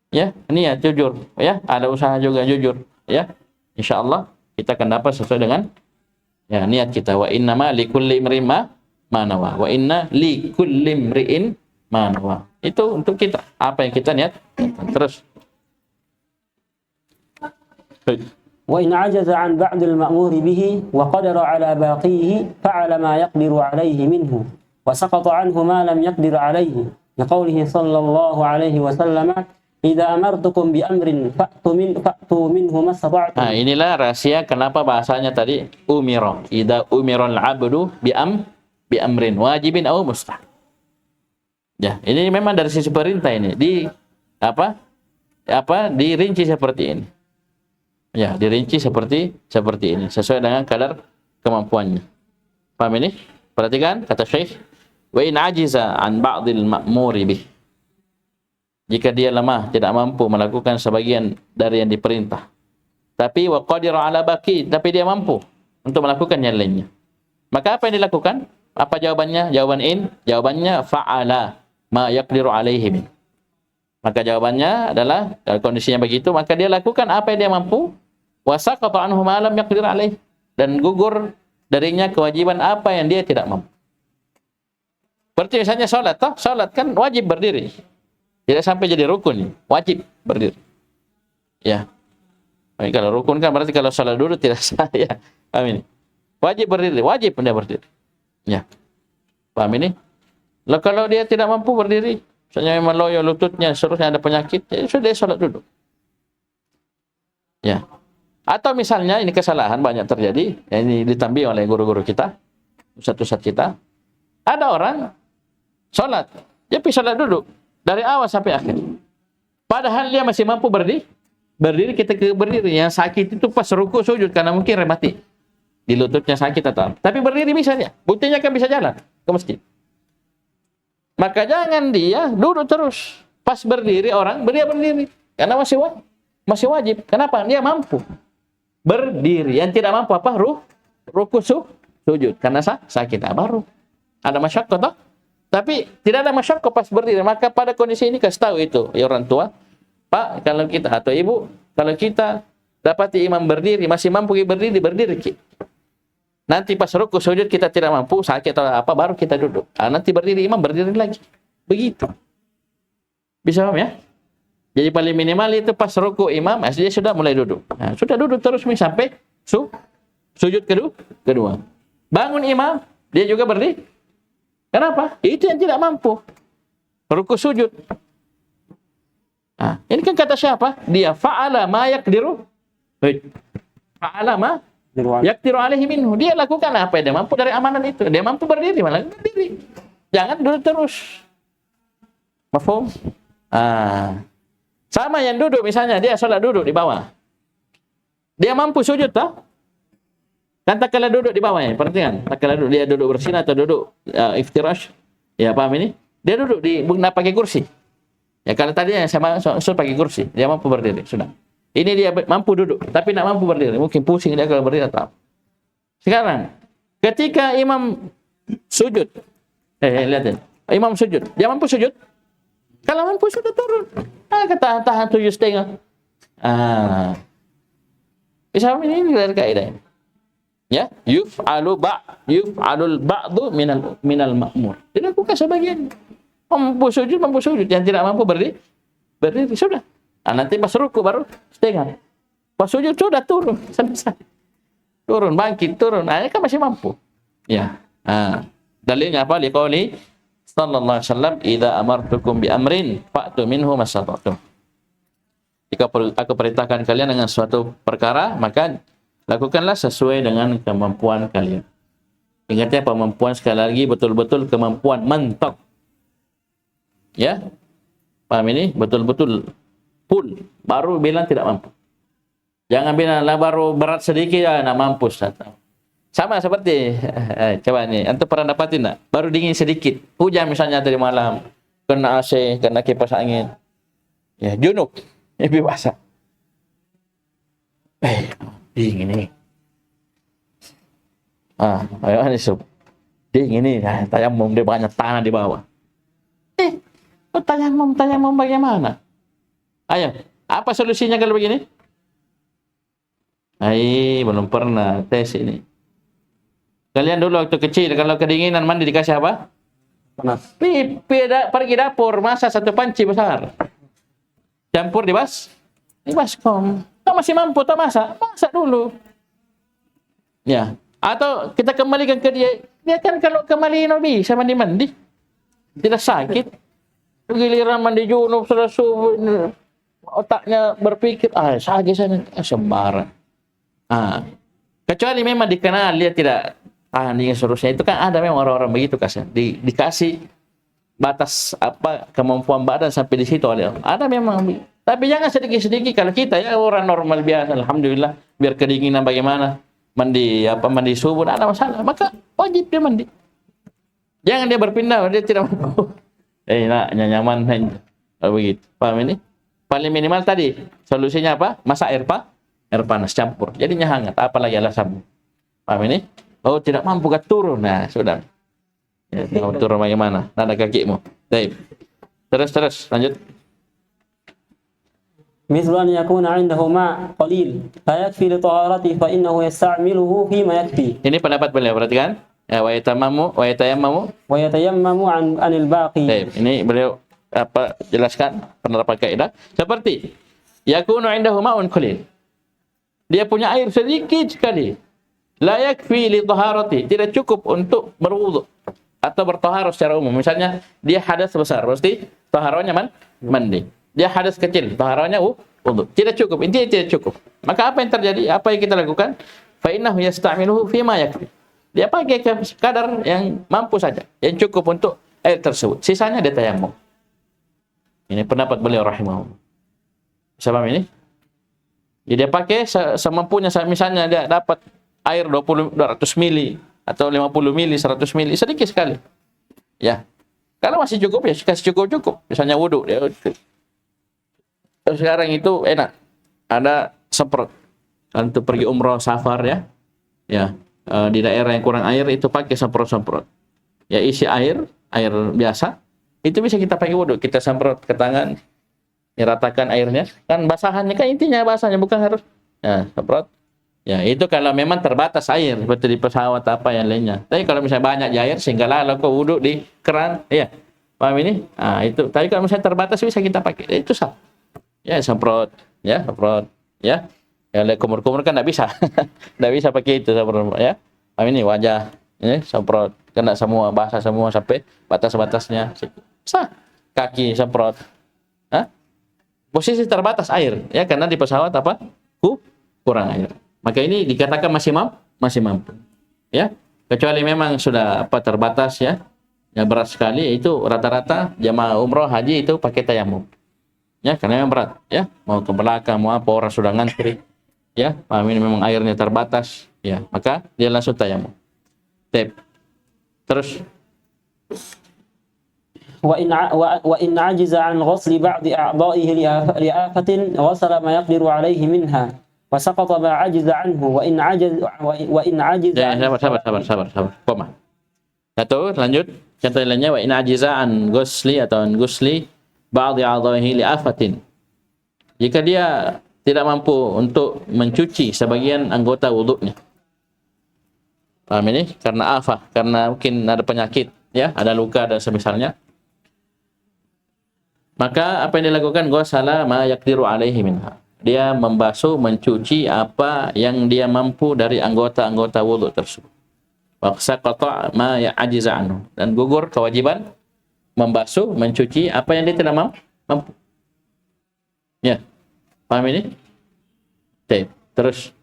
Ya, niat jujur, ya, ada usaha juga jujur, ya. Insyaallah kita akan dapat sesuai dengan ya niat kita. Wa innama likulli imrin ma nawa. Wa inna likulli imrin ma nawa. Itu untuk kita. Apa yang kita niat. Terus. وإن عجز عن بعض المأمور به وقدر على باقيه فعل ما يقدر عليه منه وسقط عنه ما لم يقدر عليه لقوله صلى الله عليه وسلم إذا أمرتكم بأمر فأتوا منه ما استطعتم. Nah, inilah rahasia kenapa bahasanya tadi umira. Idza umiral abdu bi amrin wajibin aw mustahab. Ya, ini memang dari sisi perintah ini dirinci seperti ini. Ya, dirinci seperti ini sesuai dengan kadar kemampuannya. Paham ini? Perhatikan kata Syekh, wa in ajiza an ba'dil ma'muri bih. Jika dia lemah, tidak mampu melakukan sebagian dari yang diperintah. Tapi wa qadira ala baqi, tapi dia mampu untuk melakukan yang lainnya. Maka apa yang dilakukan? Apa jawabannya? Jawabannya fa'ala ma yaqdiru alaihi min. Maka jawabannya adalah kalau kondisinya begitu, maka dia lakukan apa yang dia mampu. Wa saqata anhu ma lam yaqdir alaihi, dan gugur darinya kewajiban apa yang dia tidak mampu. Seperti misalnya salat kan wajib berdiri. Tidak sampai jadi rukun, wajib berdiri. Ya. Kalau rukun kan berarti kalau salat dulu tidak sah, ya. Paham ini? Wajib berdiri, wajib dia berdiri. Ya. Paham ini? Lalu kalau dia tidak mampu berdiri, misalnya memang loyo lututnya, seterusnya ada penyakit, ya sudah dia salat duduk. Ya. Atau misalnya ini kesalahan banyak terjadi, ya ini ditambih oleh guru-guru kita, ustaz-ustaz kita. Ada orang salat, dia pergi salat duduk dari awal sampai akhir. Padahal dia masih mampu berdiri. Berdiri kita ke berdiri. Yang sakit itu pas ruku sujud karena mungkin rematik. Di lututnya sakit atau apa. Tapi berdiri bisa dia. Buktinya kan bisa jalan ke masjid. Maka jangan dia duduk terus. Pas berdiri orang dia berdiri. Karena masih wajib. Kenapa? Dia mampu berdiri. Yang tidak mampu apa? Ruku sujud. Karena sakit. Baru ada masyaqqah toh? Tapi tidak ada masyaqqah pas berdiri. Maka pada kondisi ini kasih tahu itu ya orang tua. Pak, kalau kita atau ibu, kalau kita dapati imam berdiri, masih mampu berdiri. Nanti pas ruku sujud kita tidak mampu, sakit atau apa, baru kita duduk. Nanti berdiri imam, berdiri lagi. Begitu. Bisa paham ya? Jadi paling minimal itu pas ruku imam, dia sudah mulai duduk. Nah, sudah duduk terus sampai sujud kedua. Bangun imam, dia juga berdiri. Kenapa? Itu yang tidak mampu. Ruku sujud. Nah, ini kan kata siapa? Dia fa'ala ma yaqdiru. Fa'ala ma yaqdiru alaihi minhu. Dia lakukan apa yang dia mampu dari amalan itu. Dia mampu berdiri, malah berdiri. Jangan duduk terus. Mafhum? Sama yang duduk misalnya dia sholat duduk di bawah. Dia mampu sujud tak? Kan tak kala duduk di bawah ya, perhatikan. Tak kala duduk, dia duduk bersila atau duduk iftirash. Ya paham ini? Dia duduk nak pakai kursi. Ya kalau tadi yang saya suruh pakai kursi, dia mampu berdiri, sudah. Ini dia mampu duduk, tapi nak mampu berdiri. Mungkin pusing dia kalau berdiri atau apa. Sekarang, ketika imam sujud, lihat ya, imam sujud, dia mampu sujud? Kalau mampu sudah turun. Tahan 7,5. Bisa ini dari kaidah. Ya, yuf'alul ba'du minal ma'mur. Dilakukan sebagian. Mampu sujud. Yang tidak mampu berdiri sudah. Nanti pas ruku baru setengah. Pas sujud sudah turun. Selesai. Turun, bangkit, turun. Ini kan masih mampu. Ya. Dalilnya apa? Liqauli sallallahu alaihi wasallam, "Idza amartukum bi amrin fa'tu minhu mastata'tum." Jika aku perintahkan kalian dengan suatu perkara, maka lakukanlah sesuai dengan kemampuan kalian. Ingatnya kemampuan sekali lagi betul-betul kemampuan mentok. Ya, paham ini? Betul-betul full, baru bilang tidak mampu. Jangan bilang lah baru berat sedikit, nak mampus. Sama seperti, coba nih, antum pernah dapatin tak? Baru dingin sedikit, hujan misalnya tadi malam, kena AC, kena kipas angin, ya junub, lebih basah. Dingin ini. Ayo ini sup. Dingin ini, tayamum dia banyak tanah di bawah. Tayamum bagaimana? Ayo, apa solusinya kalau begini? Belum pernah tes ini. Kalian dulu waktu kecil kalau kedinginan mandi dikasih apa? Panas. Pergi dapur, masak satu panci besar. Campur di baskom. Kau masih mampu tak masak dulu. Ya. Atau kita kembalikan ke dia. Dia kan kalau kembali bisa mandi. Tidak sakit. Giliran mandi junub sudah subuh, otaknya berpikir, sakit sana, sembarang. Kecuali memang dikenal dia tidak tahan dengan seterusnya. Itu kan ada memang orang-orang begitu kasih. Dikasih batas apa kemampuan badan sampai di situ ada memang. Tapi jangan sedikit-sedikit. Kalau kita ya orang normal biasa, alhamdulillah, biar kedinginan bagaimana mandi subuh tidak ada masalah, maka wajib dia mandi. Jangan dia berpindah, dia tidak mampu. Nyaman begitu. Paham ini? Paling minimal tadi solusinya apa? Masak air panas campur. Jadinya hangat, apalagi alasan. Paham ini? Oh, tidak mampu turun. Nah, sudah. Ya, turun bagaimana? Nada kakimu. Baik. Terus lanjut. مثل أن يكون عنده ماء قليل لا يكفي لطهارته فإنه يستعمله فيما يكفي. Ini pendapat beliau, perhatikan. Wa yatayammamu anil baqi. Ini beliau jelaskan penerapan kaidah seperti yakunu indahu ma'un qalil. Dia punya air sedikit sekali. La yakfi li taharati, tidak cukup untuk berwudu atau bertaharah secara umum. Misalnya dia hadas besar, pasti taharahnya mandi. Dia hadas kecil, taharahnya wudu. Tidak cukup, intinya tidak cukup. Maka apa yang terjadi? Apa yang kita lakukan? Fa innahu yasta'miluhu fima yakfi. Dia pakai kadar yang mampu saja, yang cukup untuk air tersebut. Sisanya dia tayamum. Ini pendapat beliau rahimahullah. Bisa paham ini? Jadi dia pakai semampunya, misalnya dia dapat air 200 mili atau 50 mili, 100 mili, sedikit sekali. Ya. Kalau masih cukup ya kasih cukup. Misalnya wudhu dia. Sekarang itu enak. Ada semprot. Untuk pergi umroh safar ya. Ya, di daerah yang kurang air itu pakai semprot-semprot. Ya, isi air biasa. Itu bisa kita pakai wudhu, kita semprot ke tangan, diratakan airnya. Kan basahannya kan intinya basahnya, bukan harus. Ya, semprot. Ya, itu kalau memang terbatas air seperti di pesawat apa yang lainnya. Tapi kalau misalnya banyak air sehingga lalu kau wudhu di keran, ya. Paham ini? Nah, itu. Tapi kalau misalnya terbatas bisa kita pakai. Itu sah. Ya, semprot, ya, semprot, ya. Ya, kumur-kumur kan enggak bisa. Enggak bisa pakai itu semprot, ya. Paham ini? Wajah, ya, semprot, kena semua, basah semua sampai batas-batasnya. Sah. Kaki semprot. Hah? Posisi terbatas air, ya, karena di pesawat apa? Kurang air. Maka ini dikatakan masih mampu. Ya. Kecuali memang sudah terbatas ya. Ya berat sekali, itu rata-rata jamaah umroh haji itu pakai tayamum. Ya, karena memang berat, ya. Mau ke belakang, mau apa, orang sudah ngantri. Ya, paham ini memang airnya terbatas, ya. Maka dia langsung tayamum. Terus وإن عجز عن غسل بعض أعضائه لآفة غسل ما يقدر عليه منها وسقط ما عجز عنه وإن عجز ya, sabar. Koma. Satu, lanjut. Contoh lainnya, wa in ajiza an ghusli atau an ghusli ba'dhi a'dha'ihi li'afatin. Jika dia tidak mampu untuk mencuci sebagian anggota wuduknya. Paham ini? Karena afah, karena mungkin ada penyakit, ya, ada luka dan semisalnya. Maka apa yang dilakukan? Ghusala ma yaqdiru alaihi minha. Dia membasuh, mencuci apa yang dia mampu dari anggota-anggota wuduk tersebut. Wa saqata ma ya'jiza anhu. Dan gugur kewajiban membasuh, mencuci apa yang dia tidak mampu. Ya. Paham ini? Terus.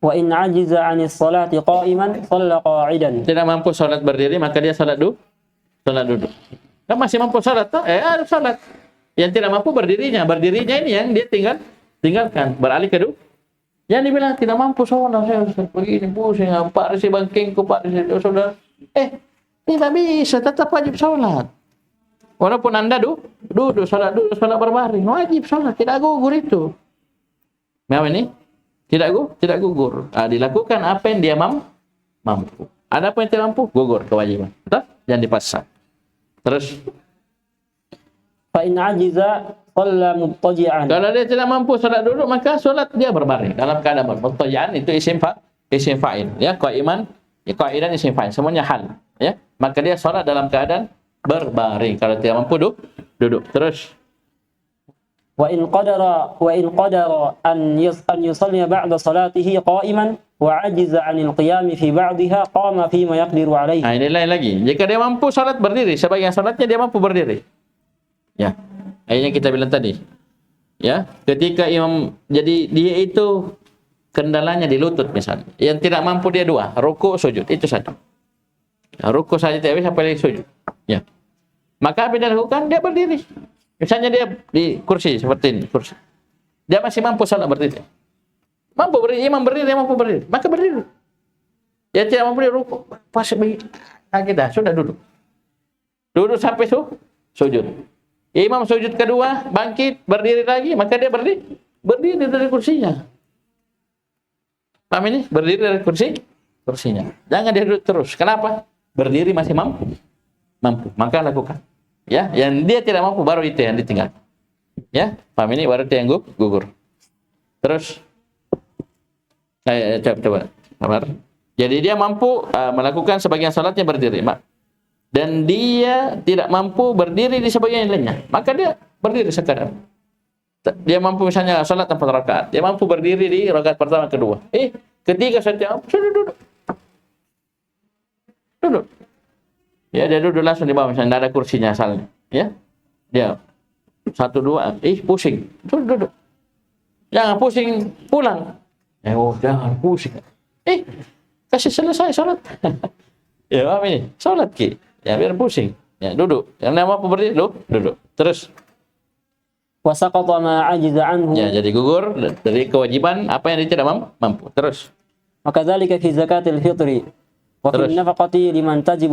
Wa in ajiza 'anis salati qa'iman shalla qa'idan. Tidak mampu salat berdiri, maka dia salat duduk. Kan masih mampu salat toh? Harus salat. Yang tidak mampu berdirinya ini yang dia tinggalkan, beralih ke duduk. Yang dibilang tidak mampu salat, saya begini pusing, Pak si bangkingku, Pak si saudara. Tidak bisa, tetap wajib salat. Walaupun Anda duduk salat berbaring, wajib salat, tidak gugur itu. Memang ini tidak gugur. Dilakukan apa yang dia mampu. Ada apa yang tidak mampu, gugur kewajiban. Betul? Jangan dipaksa. Terus, fa in ajiza shalla muttaji'an. Kalau dia tidak mampu salat duduk, maka salat dia berbaring dalam keadaan muttaji'an. Itu isim fa'il, ya. Qa'idan isim fa'il, semuanya hal, ya. Maka dia salat dalam keadaan berbaring. Kalau tidak mampu duduk. Terus, wa in qadara an yusalli ba'da salatihi qa'iman wa ajiza 'anil qiyami fi ba'dihha qama fi ma yaqdiru 'alaihi. Ini lain lagi. Jika dia mampu salat berdiri, sebagian salatnya dia mampu berdiri. Ya. Yang kita bilang tadi. Ya, ketika imam, jadi dia itu kendalanya di lutut misalnya. Yang tidak mampu dia dua, ruku, sujud, itu saja. Ruku saja tidak bisa, apalagi sujud. Ya. Maka apa yang dia lakukan? Dia berdiri. Misalnya dia di kursi seperti ini, kursi. Dia masih mampu salat berdiri. Mampu berdiri, imam berdiri, dia mampu berdiri. Maka berdiri. Dia tidak mampu dia ruku. Pas begini. Kita sudah duduk. Duduk sampai sujud. Imam sujud kedua, bangkit, berdiri lagi, maka dia berdiri dari kursinya. Paham ini? Berdiri dari kursinya. Jangan dia duduk terus. Kenapa? Berdiri masih mampu. Maka lakukan. Ya, yang dia tidak mampu baru itu yang ditinggal. Ya, paham ini? Baru itu yang gugur. Terus, coba. Sabar. Jadi dia mampu melakukan sebagian salatnya berdiri. Dan dia tidak mampu berdiri di sebagian lainnya. Maka dia berdiri sekadar. Dia mampu misalnya salat 4 rakaat. Dia mampu berdiri di rakaat pertama, kedua. Ketiga saja sudah duduk. Ya, dia duduk langsung di bawah, misalnya tidak ada kursinya asalnya. Ya, dia 1, 2, pusing. Sudah duduk. Jangan pusing, pulang. Jangan pusing. Kasih selesai salat. Ya, paham ini? Salat ki. Ya, biar pusing. Ya, duduk. Yang mampu berdiri, duduk. Terus, وسقط ما عجز عنه. Ya, jadi gugur dari kewajiban apa yang dia tidak mampu. Terus. وكذلك في زكاة الفطر وفي Terus. النفقة لمن تجب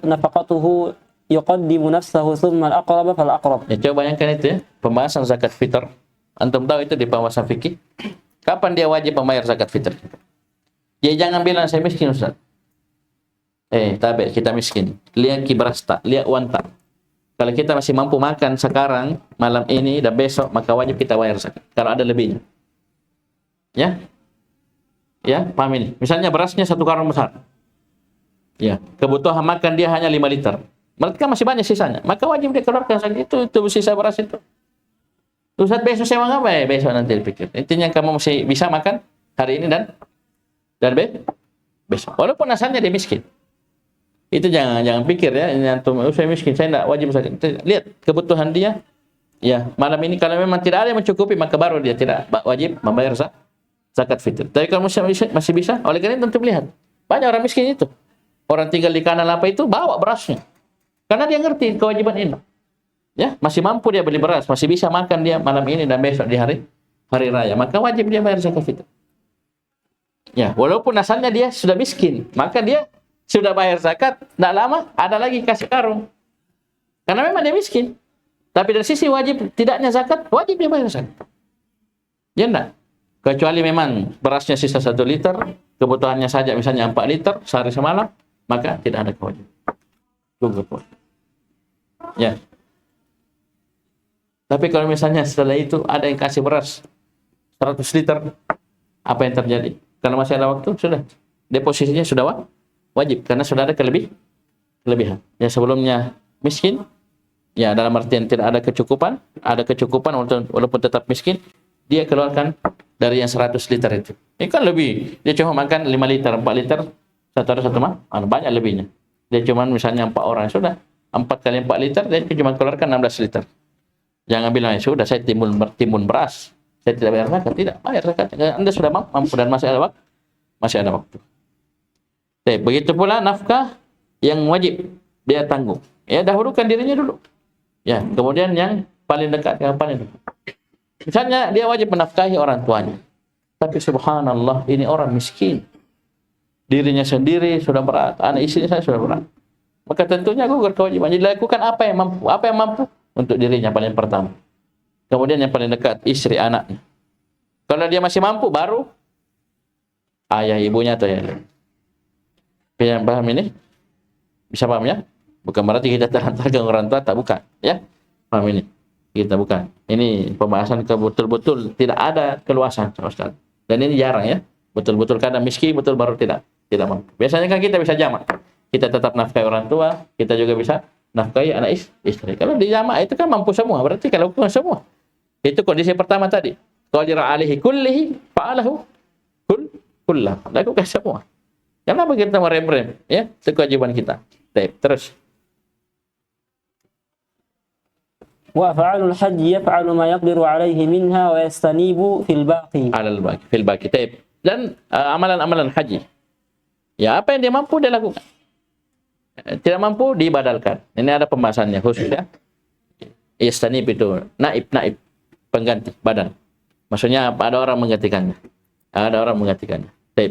نفقته يقدم نفسه ثم الأقرب فالأقرب. Ya, coba bayangkan itu ya, pembahasan zakat fitr. Antum tahu itu di pembahasan fikih. Kapan dia wajib membayar zakat fitr? Ya jangan bilang saya miskin Ustaz. Tabe kita miskin. Lihat beras tak, lihat uang tak. Kalau kita masih mampu makan sekarang, malam ini dan besok, maka wajib kita bayar zakat. Kalau ada lebihnya. Ya? Ya, paham ini. Misalnya berasnya 1 karung besar. Ya, kebutuhan makan dia hanya 5 liter. Berarti kan masih banyak sisanya. Maka wajib dia keluarkan zakat itu sisa beras itu. Ustaz besok saya makan apa ya? Besok nanti dipikir. Intinya kamu masih bisa makan hari ini dan besok. Walaupun asalnya dia miskin. Itu jangan pikir ya, ini antum saya miskin, saya tidak wajib zakat. Lihat kebutuhan dia. Ya, malam ini kalau memang tidak ada yang mencukupi, maka baru dia tidak wajib membayar zakat fitr. Tapi kalau masih bisa, oleh karena itu tentu lihat. Banyak orang miskin itu. Orang tinggal di kanal apa itu, bawa berasnya. Karena dia ngerti kewajiban ini. Ya, masih mampu dia beli beras, masih bisa makan dia malam ini dan besok di hari raya. Maka wajib dia bayar zakat fitr. Ya, walaupun asalnya dia sudah miskin, maka dia sudah bayar zakat, tidak lama ada lagi kasih karung. Karena memang dia miskin. Tapi dari sisi wajib tidaknya zakat, wajib dia bayar zakat. Ya enggak? Kecuali memang berasnya sisa 1 liter, kebutuhannya saja misalnya 4 liter sehari semalam, maka tidak ada kewajiban. Gugur. Ya. Tapi kalau misalnya setelah itu ada yang kasih beras 100 liter, apa yang terjadi? Kalau masih ada waktu, sudah. Deposisinya sudah wajib, karena sudah ada kelebihan. Ya sebelumnya miskin, ya dalam artian tidak ada kecukupan walaupun tetap miskin, dia keluarkan dari yang 100 liter itu. Ini kan lebih. Dia cuma makan 5 liter, 4 liter, satu hari satu mah, banyak lebihnya. Dia cuma misalnya 4 orang, sudah. 4 kali 4 liter, dia cuma keluarkan 16 liter. Jangan bilang, ya sudah saya timbun beras, saya tidak bayar zakat. Tidak, bayar zakat. Anda sudah mampu dan masih ada waktu. Begitu pula nafkah yang wajib dia tanggung. Ya, dahulukan dirinya dulu. Ya, kemudian yang paling dekat. Misalnya dia wajib menafkahi orang tuanya. Tapi subhanallah, ini orang miskin. Dirinya sendiri sudah berat, anak istri saya sudah berat. Maka tentunya gugur kewajiban. Jadi lakukan apa yang mampu untuk dirinya paling pertama. Kemudian yang paling dekat, istri, anaknya. Kalau dia masih mampu, baru ayah ibunya atau yang lain. Yang paham ini? Bisa paham ya? Bukan berarti kita terlantarkan orang tua, tak, bukan. Ya? Paham ini? Kita bukan. Ini pembahasan betul-betul tidak ada keluasan, Ustaz. Dan ini jarang ya. Betul-betul kadang miskin, betul baru tidak mampu. Biasanya kan kita bisa jamak. Kita tetap nafkahi orang tua, kita juga bisa nafkahi anak istri. Kalau di jamak itu kan mampu semua, berarti kalau lakukan semua. Itu kondisi pertama tadi. Qadira alaihi kullihi fa'alahu kullah. Lakukan semua. Kenapa kita merem-rem? Ya, itu kewajiban kita. Terus. Wa fa'alul haji yaf'alu ma yaqdiru alaihi minha wa yastanibu fil baqi. Fil baqi. Dan amalan-amalan haji. Ya, apa yang dia mampu dia lakukan. Tidak mampu dibadalkan. Ini ada pembahasannya khusus ya. Yastanib itu naib, pengganti badan. Maksudnya ada orang menggantikannya.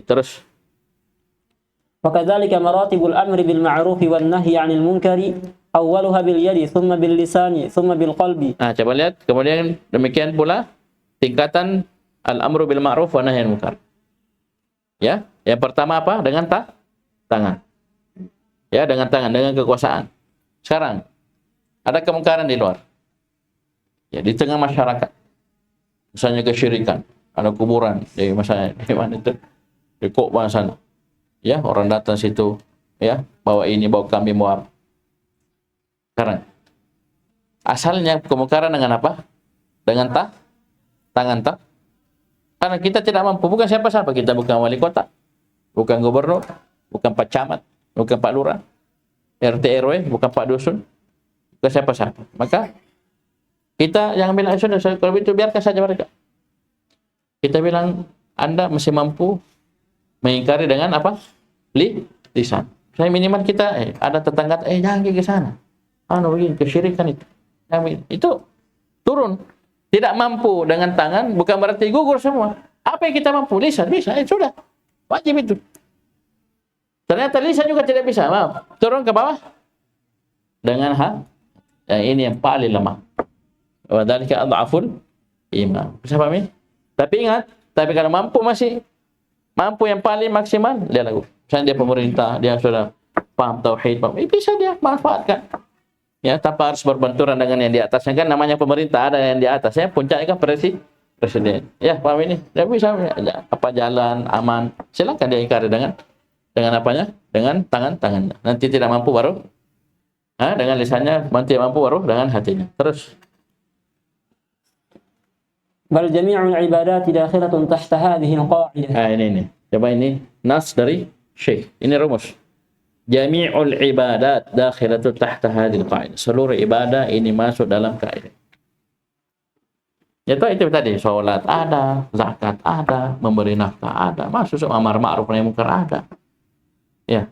Terus. وكذلك مراتب الأمر بالمعروف والنهي عن المنكر أولها باليد ثم باللسان ثم بالقلب. Coba lihat, kemudian demikian pula tingkatan al-amru bil ma'ruf wa nahy anil munkar. Ya, yang pertama apa? Dengan tangan. Ya, dengan tangan, dengan kekuasaan. Sekarang ada kemungkaran di luar. Ya, di tengah masyarakat. Misalnya kesyirikan, ada kuburan, di mana itu? Di Kokban sana. Ya, orang datang situ, ya, bawa kambing, bawa apa. Sekarang, asalnya kemungkaran dengan apa? Dengan tangan. Karena kita tidak mampu, bukan siapa-siapa, kita bukan wali kota, bukan gubernur, bukan pak camat, bukan pak lurah, RT RW, bukan pak dusun, bukan siapa-siapa. Maka kita jangan bilang, sudah, kalau itu biarkan saja mereka. Kita bilang, Anda masih mampu mengingkari dengan apa? Lisan. Saya minimal kita ada tetangga jangan ke sana. Begini kesyirikan itu. Itu turun Tidak mampu dengan tangan bukan berarti gugur semua. Apa yang kita mampu? Lisan bisa, sudah. Wajib itu. Ternyata lisan juga tidak bisa. Maaf. Turun ke bawah dengan ini yang paling lemah. Wa dzalika adhaful iman. Bisa paham ini? Tapi ingat, tapi kalau mampu masih mampu yang paling maksimal, dia lagu. Misalnya dia pemerintah, dia sudah paham tauhid, bisa dia manfaatkan. Ya, tanpa harus berbenturan dengan yang di atasnya, kan namanya pemerintah, ada yang di atasnya, puncaknya kan presiden. Ya, paham ini? Dia bisa apa jalan aman. Silakan dia ingkari dengan apanya? Dengan tangannya. Nanti tidak mampu baru dengan lisannya, nanti mampu baru dengan hatinya. Terus bal jami'ul ibadati dakhilatun tahta hadhihi al-qa'idah. Ini. Coba ini nas dari Syekh. Ini rumus. Jami'ul ibadat dakhilatun tahta hadhihi al-qa'idah. Seluruh ibadah ini masuk dalam kaidah. Itu tadi, salat ada, zakat ada, memberi nafkah ada, masuk amar ma'ruf nahi munkar ada. Ya.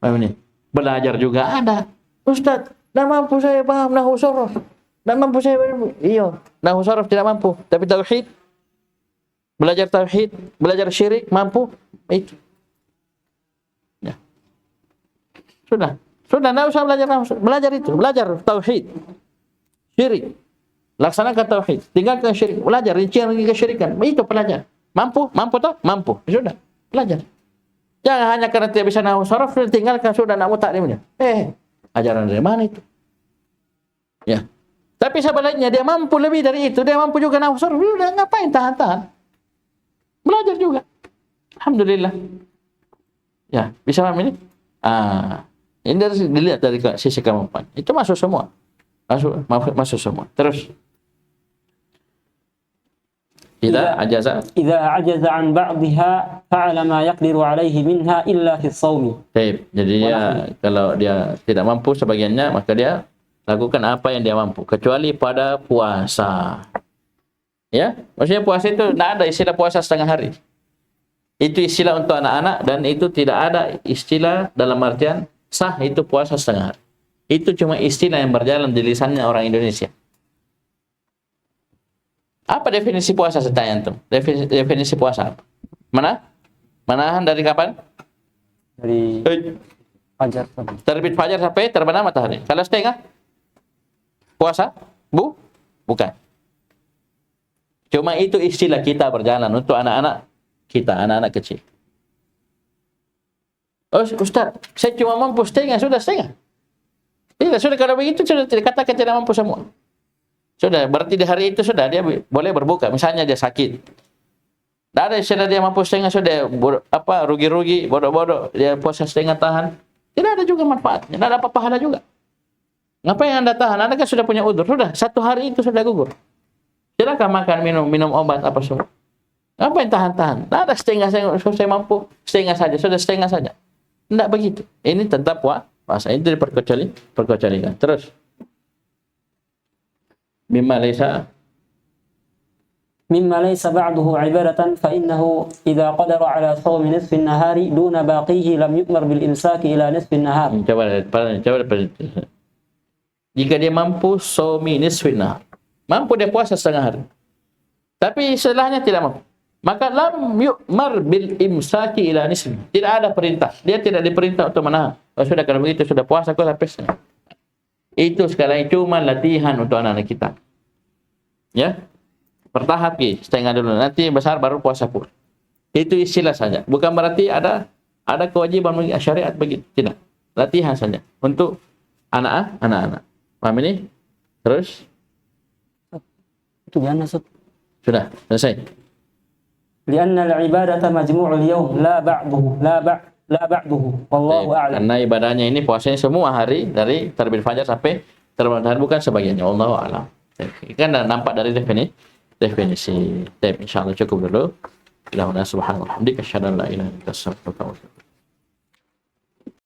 Ini. Belajar juga ada. Ustaz, tidak mampu saya paham nahwu saraf. Tidak mampu saya, iya, nahwu saraf tidak mampu, tapi tauhid, belajar tauhid, belajar syirik mampu, itu. Ya. Sudah, tidak usah belajar nahwu, belajar itu, belajar tauhid, syirik, laksanakan tauhid, tinggalkan syirik, belajar rincian kesyirikan, itu pelajar. Mampu toh? Mampu, sudah, belajar. Jangan hanya karena tidak bisa nahwu saraf, tinggalkan sudah nahwu taklimnya. Ajaran dari mana itu? Ya. Tapi sebaliknya dia mampu lebih dari itu, dia mampu juga nahwu sarf, udah ngapain tahan-tahan? Belajar juga. Alhamdulillah. Ya, bisa paham ini? Ini dilihat dari sisi kemampuan. Itu masuk semua. Masuk semua. Terus Idza ajaza an ba'dha fa'ala ma yaqdiru 'alaihi minha illa fi shaum. Baik. Jadi kalau dia tidak mampu sebagiannya, maka dia lakukan apa yang dia mampu, kecuali pada puasa. Ya, maksudnya puasa itu tidak ada istilah puasa setengah hari. Itu istilah untuk anak-anak, dan itu tidak ada istilah dalam artian sah itu puasa setengah hari. Itu cuma istilah yang berjalan di lisannya orang Indonesia. Apa definisi puasa setanya antum? Definisi puasa apa? Menahan dari kapan? Dari fajar. Terbit fajar sampai terbenam matahari. Kalau setengah puasa? Bukan. Cuma itu istilah kita berjalan untuk anak-anak kita, anak-anak kecil. Oh, Ustaz, saya cuma mampu setengah, sudah setengah. Tidak, sudah kalau begitu sudah dikatakan tidak mampu semua. Sudah, berarti di hari itu sudah dia boleh berbuka. Misalnya dia sakit. Tidak ada istilah dia mampu setengah, sudah rugi-rugi, bodoh-bodoh, dia puasa setengah tahan. Tidak ada juga manfaatnya, tidak ada apa pahala juga. Ngapain Anda tahan? Anda kan sudah punya udzur. Sudah, satu hari itu sudah gugur. Silakan makan, minum obat apa semua. Ngapain tahan-tahan? Tidak ada setengah saya mampu, setengah saja, sudah setengah saja. Tidak begitu. Ini tetap puasa. Itu diperkecualikan. Terus mimma laysa ba'duhu ibadatan fa innahu idza qadara ala shawmi nisfi an-nahari duna baqihi lam yu'mar bil imsaki ila nisfi an-nahar. Coba. Jika dia mampu shawmi nisfi an-nahar, mampu dia puasa setengah hari, tapi setelahnya tidak mampu, maka lam yu'mar bil imsaki ila nisfi. Tidak ada perintah, dia tidak diperintah untuk menahan. Sudah, kalau begitu sudah puasa kok sampai setengah. Itu sekali cuma latihan untuk anak-anak kita. Ya. Bertahap setengah dulu, nanti besar baru puasa full. Itu istilah saja. Bukan berarti ada kewajiban syariat begitu. Tidak. Latihan saja untuk anak-anak. Paham ini? Terus? Itu gimana, Ustaz? Sudah, selesai. Lianna al-ibadata majmu'ul yawm la ba'duhu. Wallahu a'lam. Karena ibadahnya ini puasanya semua hari dari terbit fajar sampai terbenam matahari, bukan sebagiannya. Wallahu a'lam. Kan nampak dari definisi. Insyaallah cukup dulu. Subhanallah. Alhamdulillah. Asyhadu an la ilaha illa anta astaghfiruka wa atubu ilaik.